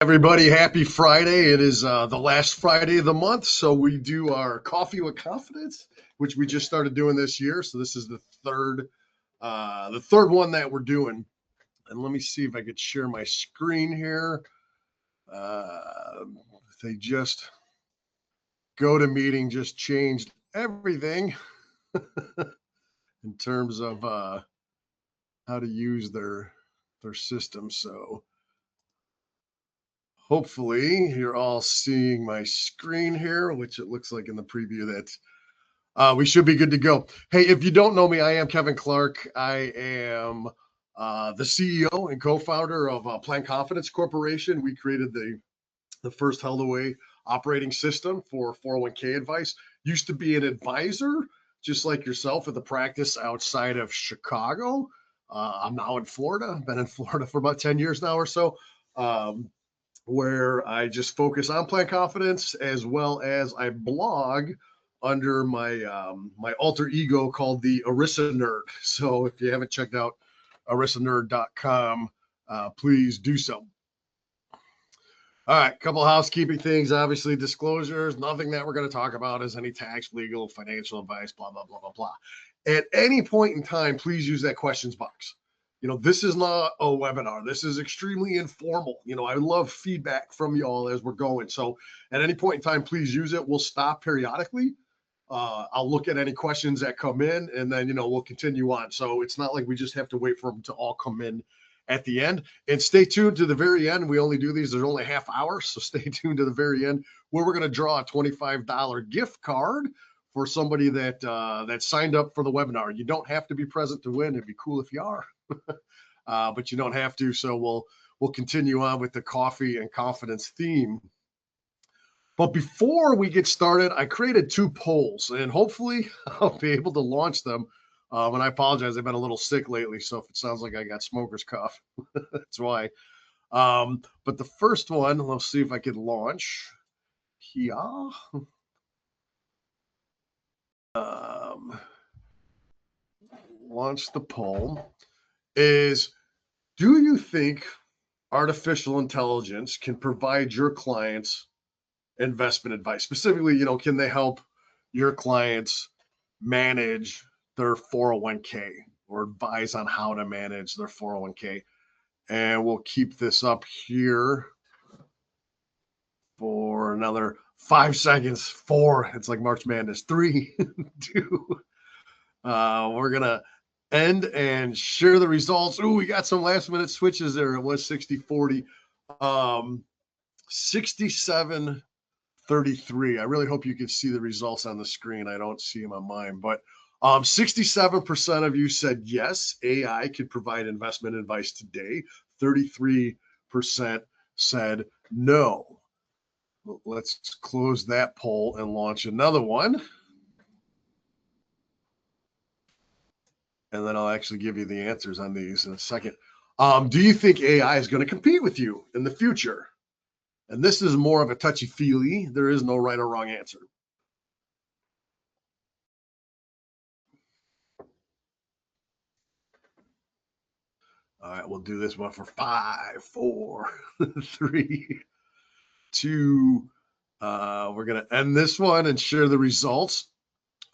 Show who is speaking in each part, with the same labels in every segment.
Speaker 1: Everybody, happy Friday. It is the last Friday of the month, so we do our Coffee with Confidence, which we just started doing this year. So this is the third one that we're doing. And let me see if I could share my screen here. They just go to meeting just changed everything in terms of how to use their system. So hopefully you're all seeing my screen here, which it looks like in the preview that we should be good to go. Hey, if you don't know me, I am Kevin Clark. I am the CEO and co-founder of Plan Confidence Corporation. We created the first held away operating system for 401k advice. Used to be an advisor, just like yourself, at the practice outside of Chicago. I'm now in Florida. I've been in Florida for about 10 years now or so. Where I just focus on Plan Confidence, as well as I blog under my alter ego called the Arissa Nerd. So if you haven't checked out arissanerd.com, please do so. All right, couple of housekeeping things. Obviously, disclosures. Nothing that we're going to talk about is any tax, legal, financial advice, blah, blah, blah, blah, blah. At any point in time, please use that questions box. This is not a webinar. This is extremely informal. I love feedback from you all as we're going. So at any point in time, please use it. We'll stop periodically. I'll look at any questions that come in, and then, we'll continue on. So it's not like we just have to wait for them to all come in at the end. And stay tuned to the very end. We only do these, there's only half hour. So stay tuned to the very end, where we're going to draw a $25 gift card for somebody that signed up for the webinar. You don't have to be present to win. It'd be cool if you are. But you don't have to. So we'll continue on with the coffee and confidence theme. But before we get started, I created two polls, and hopefully I'll be able to launch them. And I apologize, I've been a little sick lately, so if it sounds like I got smoker's cough, that's why. But the first one, let's see if I can launch here. Launch the poll is, do you think artificial intelligence can provide your clients investment advice? Specifically, can they help your clients manage their 401k or advise on how to manage their 401k? And we'll keep this up here for another 5 seconds. 4, it's like March Madness. 3, 2, we're gonna end and share the results. Ooh, we got some last minute switches there. It was 60-40. 67-33. I really hope you can see the results on the screen. I don't see them on mine, but 67% of you said yes, AI could provide investment advice today. 33% said no. Let's close that poll and launch another one. And then I'll actually give you the answers on these in a second. Do you think AI is going to compete with you in the future? And this is more of a touchy-feely. There is no right or wrong answer. All right, we'll do this one for 5, 4, 3, 2. We're going to end this one and share the results.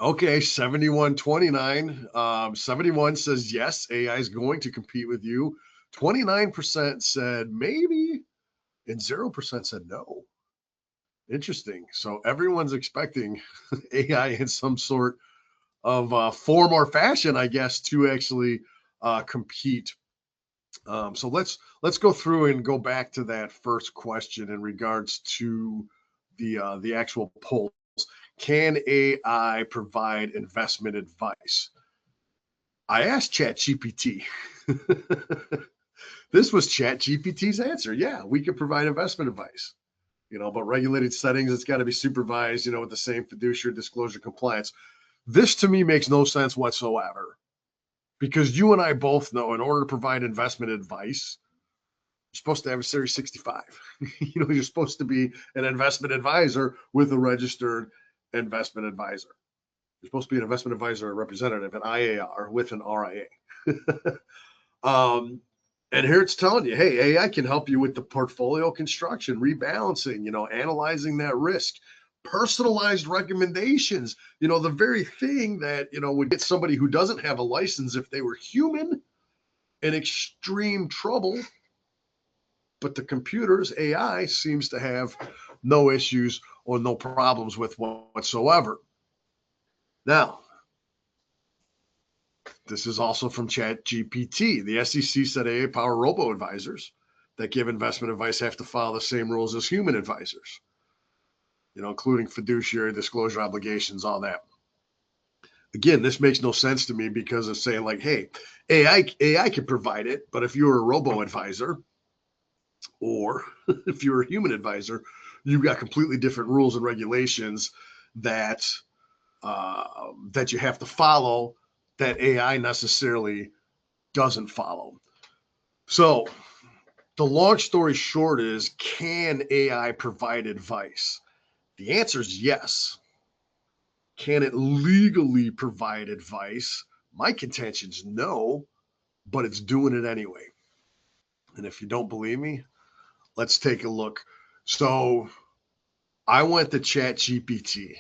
Speaker 1: Okay, 71-29. 71 says yes, AI is going to compete with you. 29% said maybe, and 0% said no. Interesting. So everyone's expecting AI in some sort of form or fashion, I guess, to actually compete. So let's go through and go back to that first question in regards to the actual polls. Can AI provide investment advice? I asked ChatGPT. This was ChatGPT's answer. Yeah, we could provide investment advice. But regulated settings, it's got to be supervised, with the same fiduciary disclosure compliance. This to me makes no sense whatsoever, because you and I both know in order to provide investment advice, you're supposed to have a Series 65. You're supposed to be an investment advisor with a registered investment advisor. You're supposed to be an investment advisor representative, an IAR with an RIA. And here it's telling you, hey, AI can help you with the portfolio construction, rebalancing, analyzing that risk, personalized recommendations, the very thing that, would get somebody who doesn't have a license if they were human in extreme trouble. But the computer's AI seems to have no issues or no problems with whatsoever. Now, this is also from ChatGPT. The SEC said AI-powered robo-advisors that give investment advice have to follow the same rules as human advisors, including fiduciary disclosure obligations, all that. Again, this makes no sense to me because it's saying like, hey, AI can provide it, but if you're a robo-advisor or if you're a human advisor, you've got completely different rules and regulations that that you have to follow that AI necessarily doesn't follow. So the long story short is, can AI provide advice? The answer is yes. Can it legally provide advice? My contention is no, but it's doing it anyway. And if you don't believe me, let's take a look. So I went to ChatGPT.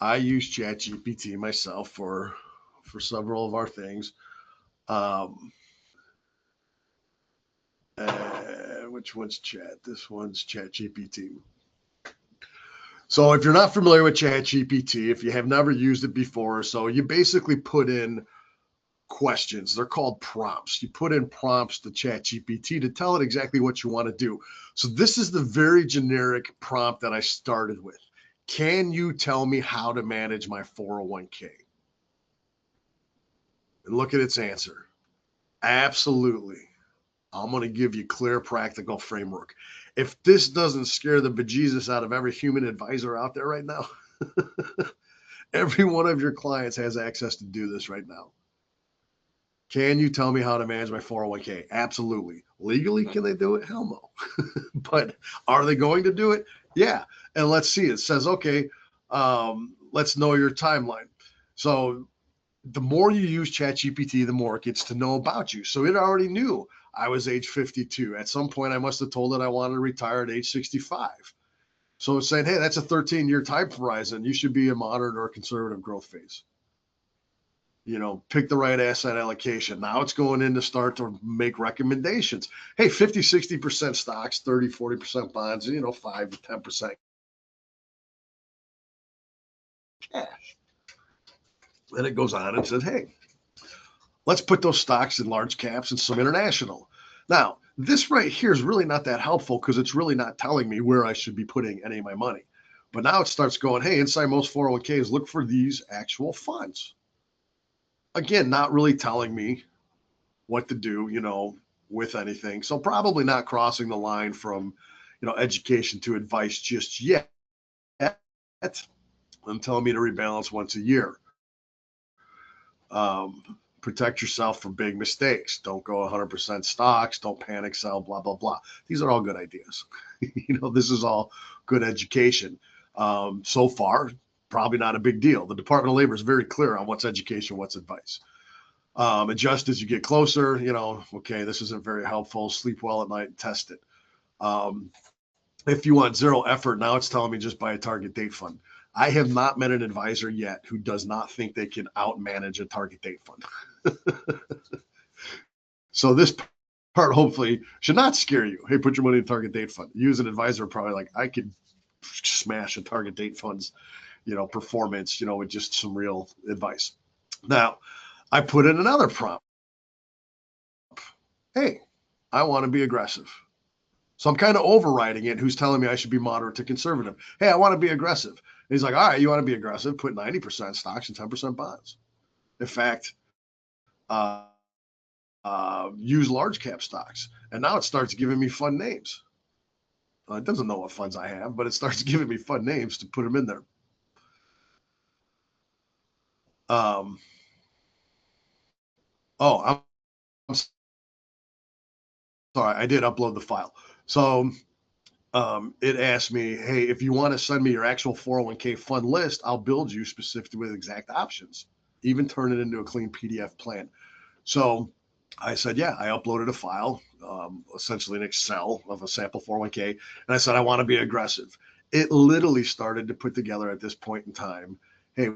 Speaker 1: I use ChatGPT myself for several of our things. Which one's Chat? This one's ChatGPT. So if you're not familiar with ChatGPT, if you have never used it before, so you basically put in questions. They're called prompts. You put in prompts to ChatGPT to tell it exactly what you want to do. So this is the very generic prompt that I started with. Can you tell me how to manage my 401k? And look at its answer. Absolutely. I'm going to give you clear, practical framework. If this doesn't scare the bejesus out of every human advisor out there right now, every one of your clients has access to do this right now. Can you tell me how to manage my 401k? Absolutely. Legally, can they do it? Hell no. But are they going to do it? Yeah. And let's see. It says, okay, let's know your timeline. So the more you use ChatGPT, the more it gets to know about you. So it already knew I was age 52. At some point, I must have told it I wanted to retire at age 65. So it's saying, hey, that's a 13-year time horizon. You should be a moderate or conservative growth phase. Pick the right asset allocation. Now it's going in to start to make recommendations. Hey, 50, 60% stocks, 30, 40% bonds, 5 to 10% cash. Then it goes on and says, hey, let's put those stocks in large caps and some international. Now, this right here is really not that helpful because it's really not telling me where I should be putting any of my money. But now it starts going, hey, inside most 401ks, look for these actual funds. Again, not really telling me what to do, with anything. So probably not crossing the line from, education to advice just yet. And telling me to rebalance once a year. Protect yourself from big mistakes. Don't go 100% stocks. Don't panic sell, blah, blah, blah. These are all good ideas. This is all good education. So far, probably not a big deal. The Department of Labor is very clear on what's education, what's advice. Adjust as you get closer, okay, this isn't very helpful. Sleep well at night and test it. If you want zero effort, now it's telling me just buy a target date fund. I have not met an advisor yet who does not think they can outmanage a target date fund. So this part hopefully should not scare you. Hey, put your money in a target date fund. You as an advisor are probably like, I could smash a target date fund's, performance, with just some real advice. Now, I put in another prompt. Hey, I want to be aggressive. So I'm kind of overriding it. Who's telling me I should be moderate to conservative? Hey, I want to be aggressive. And he's like, all right, you want to be aggressive? Put 90% stocks and 10% bonds. In fact, use large cap stocks. And now it starts giving me fun names. It doesn't know what funds I have, but it starts giving me fun names to put them in there. I'm sorry, I did upload the file. So it asked me, hey, if you want to send me your actual 401k fund list, I'll build you specifically with exact options, even turn it into a clean PDF plan. So I said, yeah, I uploaded a file, essentially an Excel of a sample 401k. And I said, I want to be aggressive. It literally started to put together at this point in time, hey,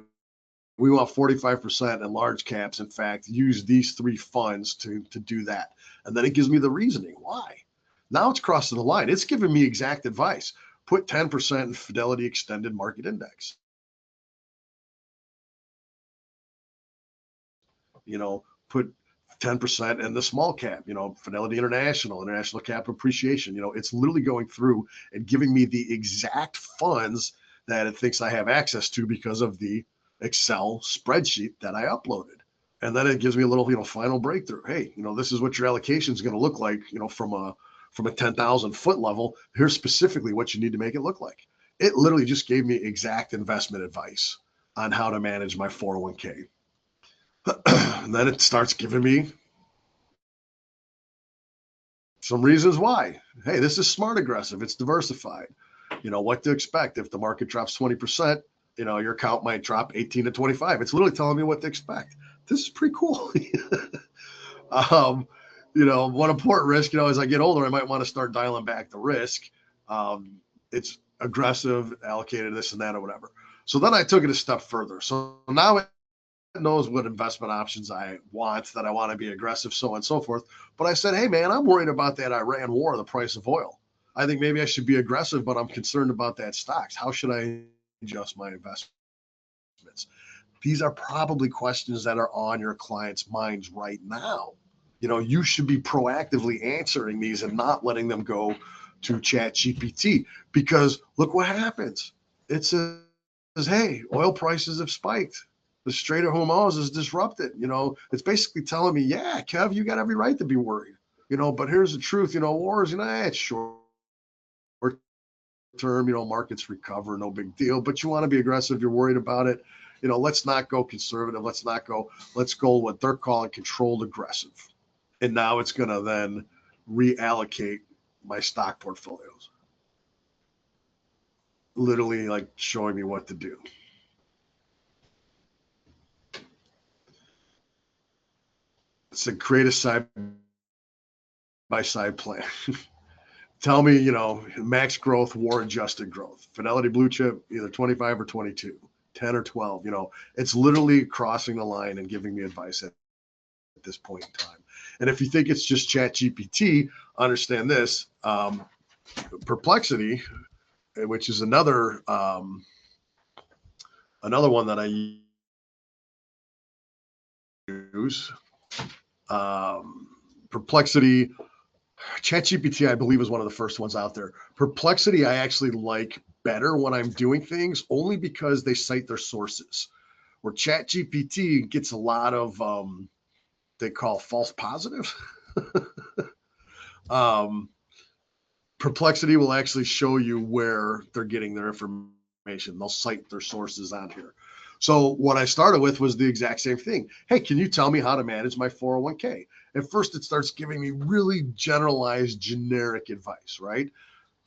Speaker 1: we want 45% in large caps. In fact, use these three funds to do that. And then it gives me the reasoning why. Now it's crossing the line. It's giving me exact advice. Put 10% in Fidelity Extended Market Index. Put 10% in the small cap, Fidelity International Cap Appreciation. It's literally going through and giving me the exact funds that it thinks I have access to because of the Excel spreadsheet that I uploaded. And then it gives me a little, final breakthrough. Hey, this is what your allocation is going to look like, from a 10,000 foot level. Here's specifically what you need to make it look like. It literally just gave me exact investment advice on how to manage my 401k. And then it starts giving me some reasons why. Hey, this is smart aggressive. It's diversified. What to expect if the market drops 20%. Your account might drop 18 to 25. It's literally telling me what to expect. This is pretty cool. One important risk, as I get older, I might want to start dialing back the risk. It's aggressive, allocated this and that or whatever. So then I took it a step further. So now it knows what investment options I want, that I want to be aggressive, so on and so forth. But I said, hey, man, I'm worried about that Iran war, the price of oil. I think maybe I should be aggressive, but I'm concerned about that stocks. How should I adjust my investments? These are probably questions that are on your clients' minds right now. You should be proactively answering these and not letting them go to ChatGPT, because look what happens. It says, hey, oil prices have spiked. The Strait of Hormuz is disrupted. It's basically telling me, yeah, Kev, you got every right to be worried. But here's the truth. Wars, it's short term. Markets recover, no big deal. But you want to be aggressive. You're worried about it. Let's not go conservative. Let's go what they're calling controlled aggressive. And now it's going to then reallocate my stock portfolios. Literally like showing me what to do. It's a create a side by side plan. Tell me, max growth, war adjusted growth. Fidelity Blue Chip, either 25 or 22, 10 or 12. It's literally crossing the line and giving me advice at this point in time. And if you think it's just ChatGPT, understand this. Perplexity, which is another one that I use. Perplexity, ChatGPT, I believe, is one of the first ones out there. Perplexity, I actually like better when I'm doing things, only because they cite their sources. Where ChatGPT gets a lot of they call false positives. Perplexity will actually show you where they're getting their information. They'll cite their sources on here. So what I started with was the exact same thing. Hey, can you tell me how to manage my 401k? At first, it starts giving me really generalized, generic advice, right?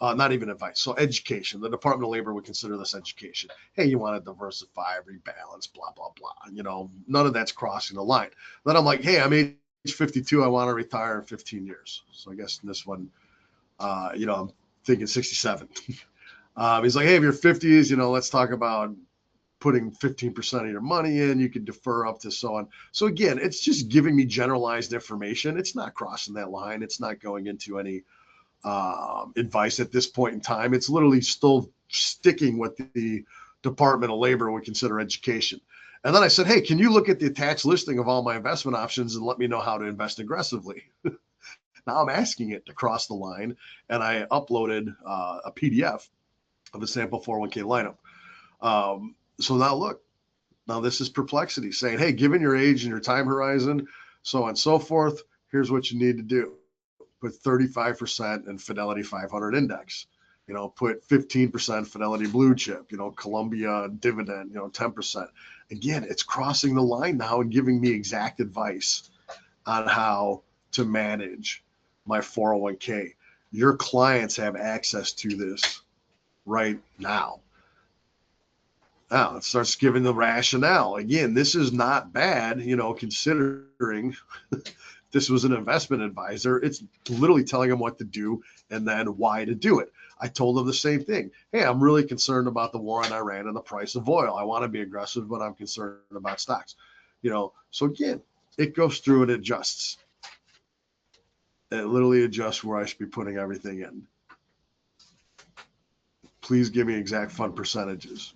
Speaker 1: Not even advice. So education. The Department of Labor would consider this education. Hey, you want to diversify, rebalance, blah, blah, blah. None of that's crossing the line. Then I'm like, hey, I'm age 52. I want to retire in 15 years. So I guess in this one, I'm thinking 67. He's like, hey, if you're 50s, let's talk about putting 15% of your money in. You can defer up to so on. So again, it's just giving me generalized information. It's not crossing that line. It's not going into any advice at this point in time. It's literally still sticking with the Department of Labor would consider education. And then I said, hey, can you look at the attached listing of all my investment options and let me know how to invest aggressively? Now I'm asking it to cross the line, and I uploaded a PDF of a sample 401k lineup. So now look, now this is Perplexity saying, hey, given your age and your time horizon, so on and so forth, here's what you need to do. Put 35% in Fidelity 500 index, put 15% Fidelity Blue Chip, Columbia dividend, 10%. Again, it's crossing the line now and giving me exact advice on how to manage my 401k. Your clients have access to this right now. Now it starts giving the rationale. Again, this is not bad, considering this was an investment advisor, it's literally telling them what to do and then why to do it. I told them the same thing. Hey, I'm really concerned about the war in Iran and the price of oil. I want to be aggressive, but I'm concerned about stocks. So again, it goes through and adjusts. It literally adjusts where I should be putting everything in. Please give me exact fund percentages.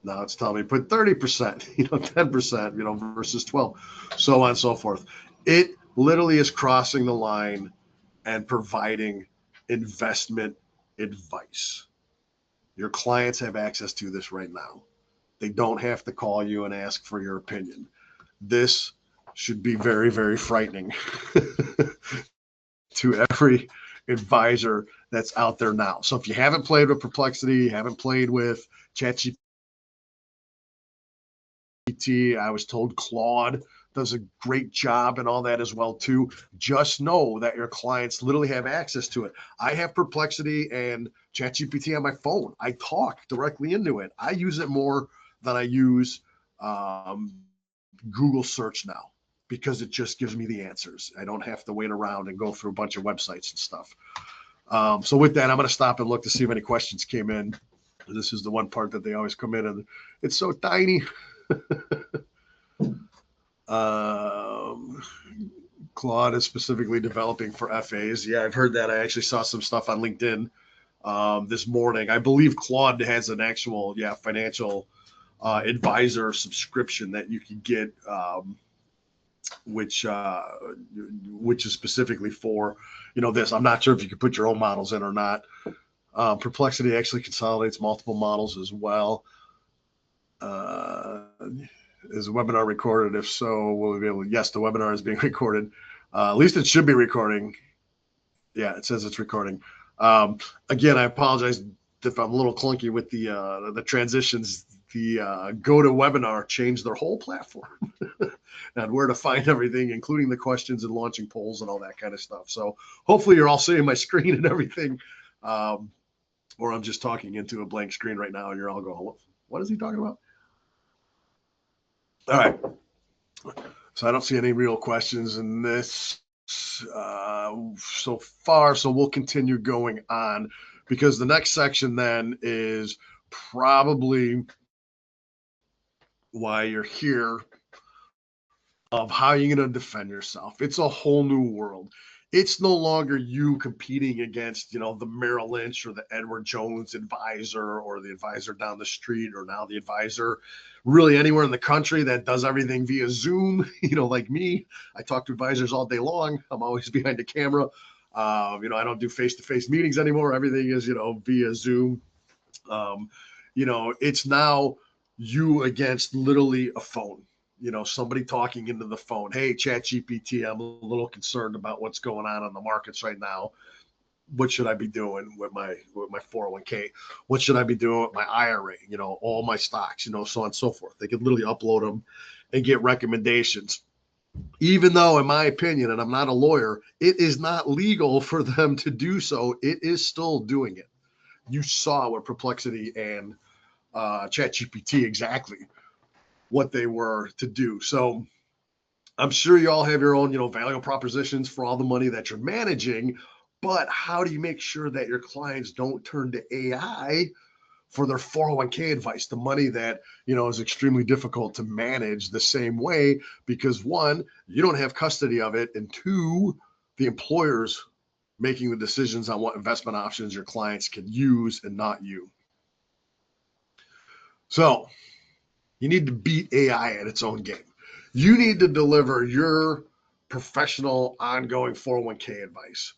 Speaker 1: Now it's telling me put 30%, 10%, versus 12, so on and so forth. It literally is crossing the line and providing investment advice. Your clients have access to this right now. They don't have to call you and ask for your opinion. This should be very, very frightening to every advisor that's out there now. So if you haven't played with Perplexity, haven't played with ChatGPT, I was told Claude does a great job and all that as well too. Just know that your clients literally have access to it. I have Perplexity and ChatGPT on my phone. I talk directly into it. I use it more than I use Google search now, because it just gives me the answers. I don't have to wait around and go through a bunch of websites and stuff. So with that, I'm going to stop and look to see if any questions came in. This is the one part that they always come in and it's so tiny. Claude is specifically developing for FAs. Yeah, I've heard that. I actually saw some stuff on LinkedIn this morning. I believe Claude has an actual, financial advisor subscription that you can get, which is specifically for, this. I'm not sure if you can put your own models in or not. Perplexity actually consolidates multiple models as well. Is the webinar recorded? If so, will we be able to? Yes, the webinar is being recorded. At least it should be recording. Yeah, it says it's recording. Again, I apologize if I'm a little clunky with the transitions. The GoToWebinar changed their whole platform and where to find everything, including the questions and launching polls and all that kind of stuff. So hopefully you're all seeing my screen and everything, or I'm just talking into a blank screen right now and you're all going, what is he talking about? All right. So I don't see any real questions in this so far. So we'll continue going on, because the next section then is probably why you're here, of how you're going to defend yourself. It's a whole new world. It's no longer you competing against, the Merrill Lynch or the Edward Jones advisor or the advisor down the street, or now the advisor really anywhere in the country that does everything via Zoom. Like me, I talk to advisors all day long. I'm always behind the camera. I don't do face-to-face meetings anymore. Everything is, via Zoom. It's now you against literally a phone. Somebody talking into the phone. Hey, ChatGPT, I'm a little concerned about what's going on the markets right now. What should I be doing with my 401k? What should I be doing with my IRA? All my stocks, so on and so forth. They could literally upload them and get recommendations. Even though, in my opinion, and I'm not a lawyer, it is not legal for them to do so. It is still doing it. You saw with Perplexity and ChatGPT exactly what they were to do. So I'm sure you all have your own, value propositions for all the money that you're managing, but how do you make sure that your clients don't turn to AI for their 401k advice, the money that, is extremely difficult to manage the same way, because one, you don't have custody of it, and two, the employer's making the decisions on what investment options your clients can use and not you. So you need to beat AI at its own game. You need to deliver your professional ongoing 401k advice.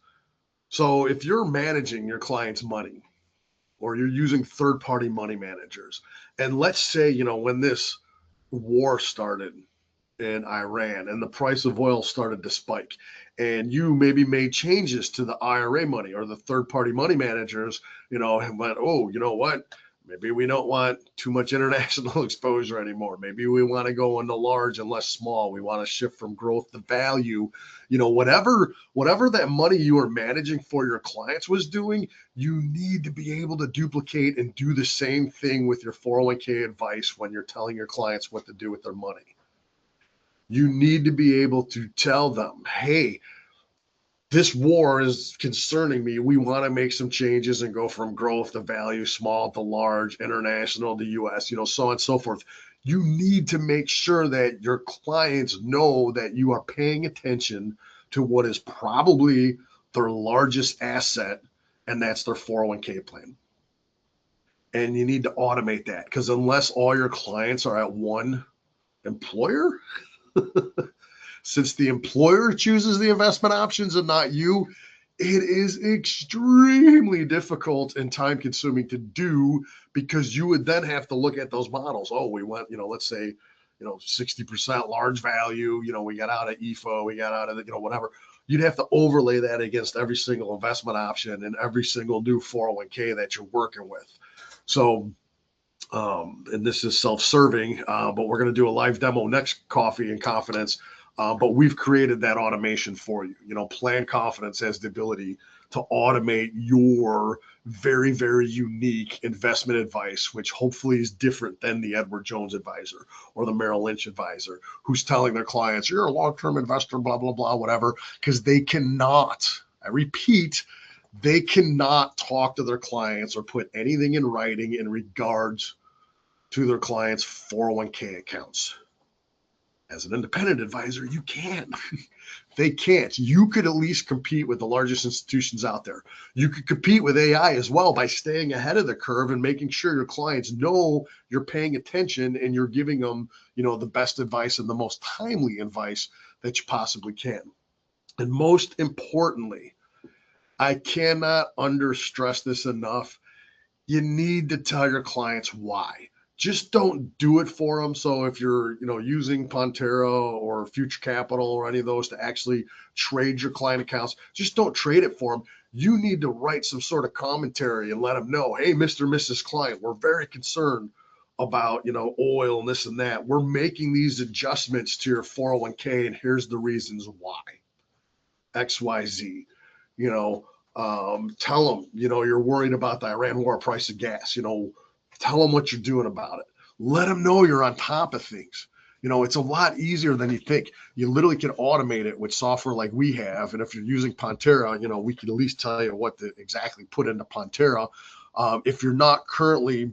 Speaker 1: So if you're managing your client's money, or you're using third-party money managers, and let's say, when this war started in Iran and the price of oil started to spike, and you maybe made changes to the IRA money, or the third-party money managers, and went, oh, you know what? Maybe we don't want too much international exposure anymore. Maybe we want to go into large and less small. We want to shift from growth to value. Whatever that money you are managing for your clients was doing, you need to be able to duplicate and do the same thing with your 401k advice when you're telling your clients what to do with their money. You need to be able to tell them, hey, this war is concerning me. We want to make some changes and go from growth to value, small to large, international to US, so on and so forth. You need to make sure that your clients know that you are paying attention to what is probably their largest asset, and that's their 401k plan. And you need to automate that, because unless all your clients are at one employer, since the employer chooses the investment options and not you, it is extremely difficult and time consuming to do, because you would then have to look at those models. Oh, we went, let's say, 60% large value, we got out of EFO, we got out of whatever. You'd have to overlay that against every single investment option and every single new 401k that you're working with. So, and this is self-serving, but we're going to do a live demo next Coffee and Confidence. But we've created that automation for you. Plan Confidence has the ability to automate your very, very unique investment advice, which hopefully is different than the Edward Jones advisor or the Merrill Lynch advisor who's telling their clients, you're a long-term investor, blah, blah, blah, whatever, because they cannot, I repeat, they cannot talk to their clients or put anything in writing in regards to their clients' 401k accounts. As an independent advisor, you can. They can't. You could at least compete with the largest institutions out there. You could compete with AI as well by staying ahead of the curve and making sure your clients know you're paying attention and you're giving them, the best advice and the most timely advice that you possibly can. And most importantly, I cannot understress this enough. You need to tell your clients why. Just don't do it for them. So if you're, using Pontera or Future Capital or any of those to actually trade your client accounts, just don't trade it for them. You need to write some sort of commentary and let them know, hey, Mr. and Mrs. Client, we're very concerned about, oil and this and that. We're making these adjustments to your 401k, and here's the reasons why. XYZ. Tell them, you're worried about the Iran war, price of gas. Tell them what you're doing about it. Let them know you're on top of things. It's a lot easier than you think. You literally can automate it with software like we have. And if you're using Pontera, we can at least tell you what to exactly put into Pontera. If you're not currently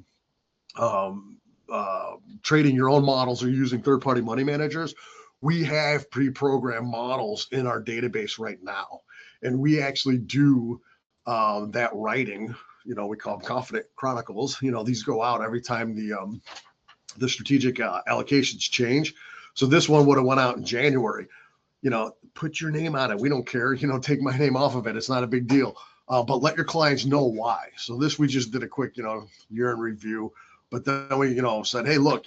Speaker 1: trading your own models or using third-party money managers, we have pre-programmed models in our database right now. And we actually do that writing. We call them Confident Chronicles. These go out every time the strategic allocations change. So this one would have went out in January. Put your name on it. We don't care. Take my name off of it. It's not a big deal. But let your clients know why. So this, we just did a quick, year in review. But then we, said, hey, look,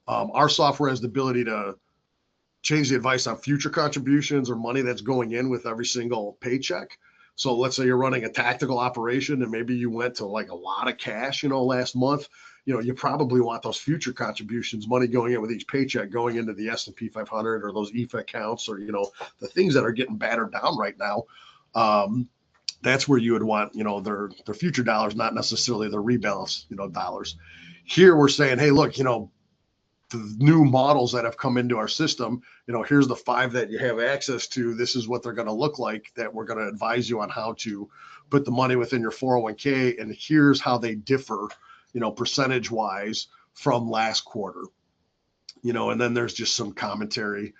Speaker 1: our software has the ability to change the advice on future contributions or money that's going in with every single paycheck. So let's say you're running a tactical operation and maybe you went to like a lot of cash, last month. You probably want those future contributions, money going in with each paycheck, going into the S&P 500 or those EFA accounts, or, the things that are getting battered down right now. That's where you would want, their future dollars, not necessarily their rebalance, dollars. Here we're saying, hey, look, the new models that have come into our system, here's the 5 that you have access to. This is what they're going to look like, that we're going to advise you on how to put the money within your 401k. And here's how they differ, percentage wise from last quarter, and then there's just some commentary,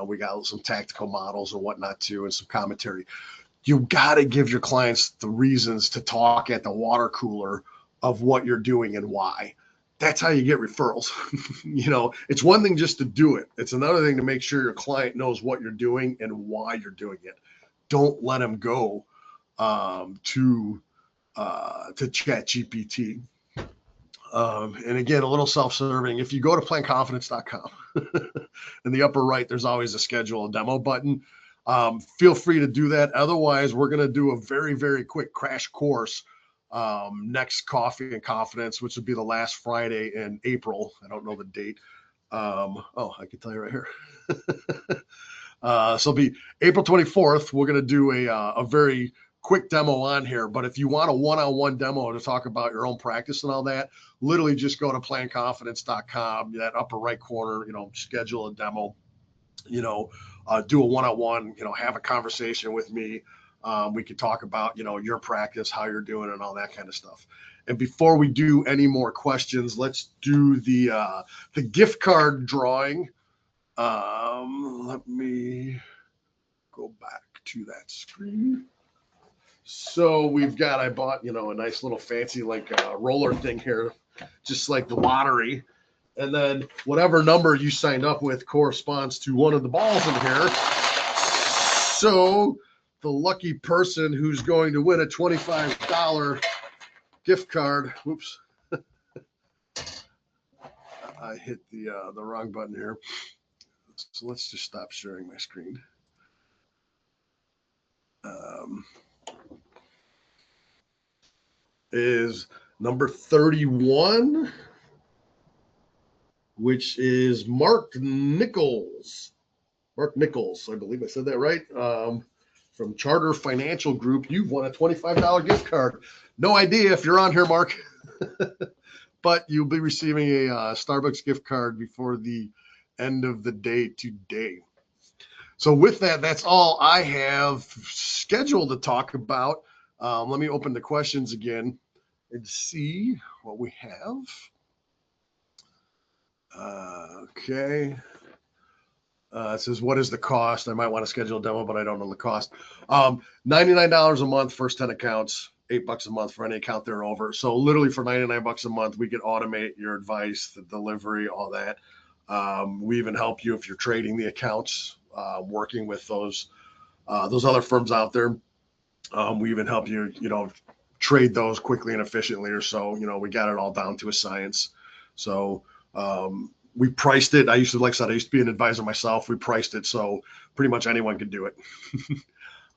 Speaker 1: we got some tactical models or whatnot too, and some commentary. You got to give your clients the reasons to talk at the water cooler of what you're doing and why. That's how you get referrals. It's one thing just to do it. It's another thing to make sure your client knows what you're doing and why you're doing it. Don't let them go to ChatGPT. And again, a little self-serving. If you go to planconfidence.com, in the upper right, there's always a schedule a demo button. Feel free to do that. Otherwise, we're going to do a very, very quick crash course next Coffee and Confidence, which would be the last Friday in April. I don't know the date. I can tell you right here. So it'll be April 24th. We're going to do a very quick demo on here. But if you want a one-on-one demo to talk about your own practice and all that, literally just go to planconfidence.com, that upper right corner, schedule a demo. do a one-on-one, have a conversation with me. We could talk about, your practice, how you're doing, and all that kind of stuff. And before we do any more questions, let's do the gift card drawing. Let me go back to that screen. So I bought, a nice little fancy roller thing here, just like the lottery. And then whatever number you signed up with corresponds to one of the balls in here. So the lucky person who's going to win a $25 gift card. Whoops. I hit the wrong button here. So let's just stop sharing my screen. Is number 31, which is Mark Nichols. Mark Nichols, I believe I said that right. From Charter Financial Group. You've won a $25 gift card. No idea if you're on here, Mark, but you'll be receiving a Starbucks gift card before the end of the day today. So with that, that's all I have scheduled to talk about. Let me open the questions again and see what we have. Okay. It says, what is the cost? I might want to schedule a demo, but I don't know the cost. $99 a month, first 10 accounts, $8 a month for any account they're over. So literally for $99 a month, we can automate your advice, the delivery, all that. We even help you if you're trading the accounts, working with those other firms out there. We even help you, trade those quickly and efficiently or so. We got it all down to a science. So we priced it. I used to be an advisor myself. We priced it so pretty much anyone could do it.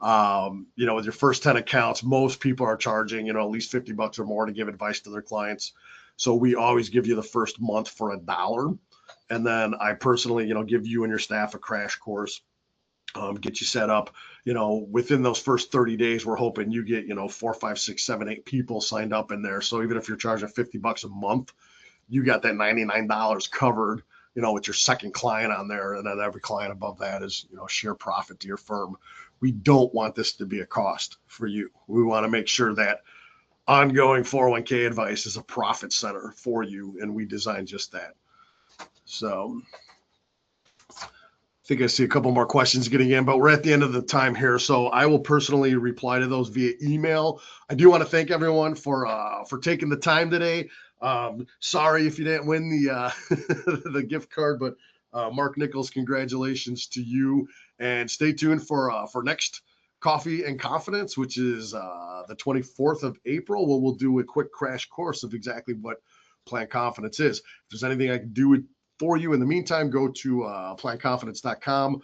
Speaker 1: With your first 10 accounts, most people are charging, at least $50 or more to give advice to their clients. So we always give you the first month for $1. And then I personally, give you and your staff a crash course, get you set up. Within those first 30 days, we're hoping you get, 4, 5, 6, 7, 8 people signed up in there. So even if you're charging $50 a month, you got that $99 covered, with your second client on there. And then every client above that is, share profit to your firm. We don't want this to be a cost for you. We want to make sure that ongoing 401k advice is a profit center for you. And we design just that. So I think I see a couple more questions getting in, but we're at the end of the time here. So I will personally reply to those via email. I do want to thank everyone for taking the time today. Sorry if you didn't win the the gift card, but Mark Nichols, congratulations to you. And stay tuned for next Coffee and Confidence, which is the 24th of April, where we'll do a quick crash course of exactly what Plan Confidence is. If there's anything I can do for you in the meantime, go to planconfidence.com,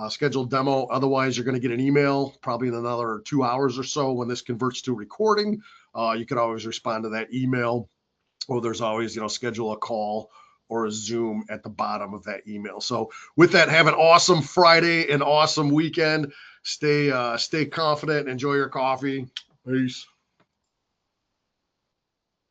Speaker 1: schedule demo. Otherwise, you're going to get an email probably in another 2 hours or so when this converts to recording. You can always respond to that email, or there's always, schedule a call or a Zoom at the bottom of that email. So with that, have an awesome Friday, an awesome weekend. Stay confident, enjoy your coffee. Peace.